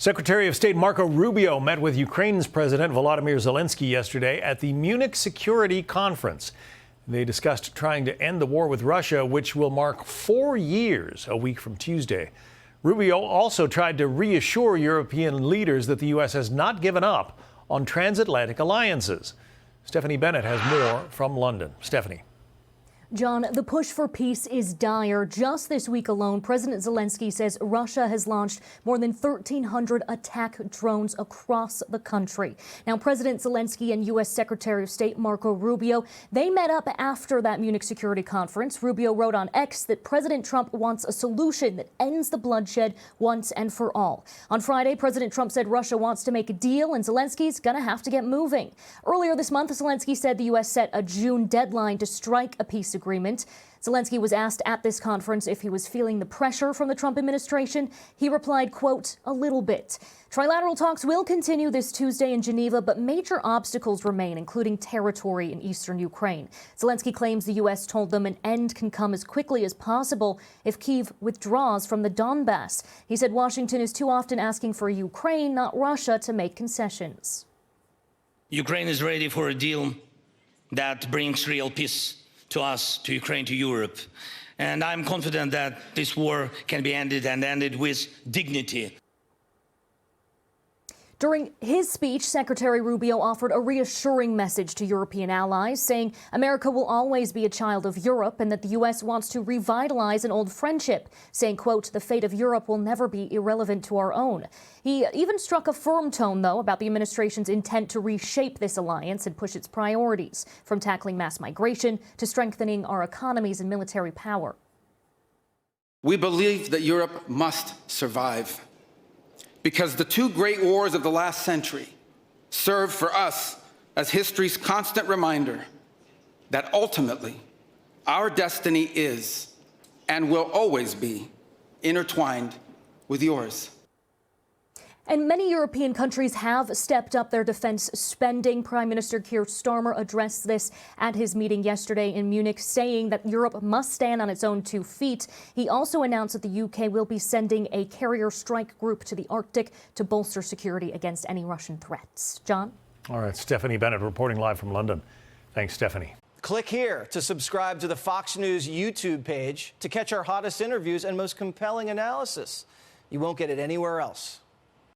Secretary of State Marco Rubio met with Ukraine's President Volodymyr Zelenskyy yesterday at the Munich Security Conference. They discussed trying to end the war with Russia, which will mark 4 years a week from Tuesday. Rubio also tried to reassure European leaders that the U.S. has not given up on transatlantic alliances. Stephanie Bennett has more from London. Stephanie. John, the push for peace is dire. Just this week alone, President Zelenskyy says Russia has launched more than 1,300 attack drones across the country. Now, President Zelenskyy and U.S. Secretary of State Marco Rubio, they met up after that Munich Security Conference. Rubio wrote on X that President Trump wants a solution that ends the bloodshed once and for all. On Friday, President Trump said Russia wants to make a deal and Zelensky's going to have to get moving. Earlier this month, Zelenskyy said the U.S. set a June deadline to strike a peace agreement. Zelenskyy was asked at this conference if he was feeling the pressure from the Trump administration. He replied, quote, "A little bit." Trilateral talks will continue this Tuesday in Geneva, but major obstacles remain, including territory in eastern Ukraine. Zelenskyy claims the U.S. told them an end can come as quickly as possible if Kyiv withdraws from the Donbass. He said Washington is too often asking for Ukraine, not Russia, to make concessions. Ukraine is ready for a deal that brings real peace to us, to Ukraine, to Europe. And I'm confident that this war can be ended and ended with dignity. During his speech, Secretary Rubio offered a reassuring message to European allies, saying America will always be a child of Europe and that the U.S. wants to revitalize an old friendship, saying, quote, "The fate of Europe will never be irrelevant to our own." He even struck a firm tone, though, about the administration's intent to reshape this alliance and push its priorities, from tackling mass migration to strengthening our economies and military power. We believe that Europe must survive, because the two great wars of the last century serve for us as history's constant reminder that ultimately our destiny is and will always be intertwined with yours. And many European countries have stepped up their defense spending. Prime Minister Keir Starmer addressed this at his meeting yesterday in Munich, saying that Europe must stand on its own 2 feet. He also announced that the UK will be sending a carrier strike group to the Arctic to bolster security against any Russian threats. John? All right, Stephanie Bennett reporting live from London. Thanks, Stephanie. Click here to subscribe to the Fox News YouTube page to catch our hottest interviews and most compelling analysis. You won't get it anywhere else.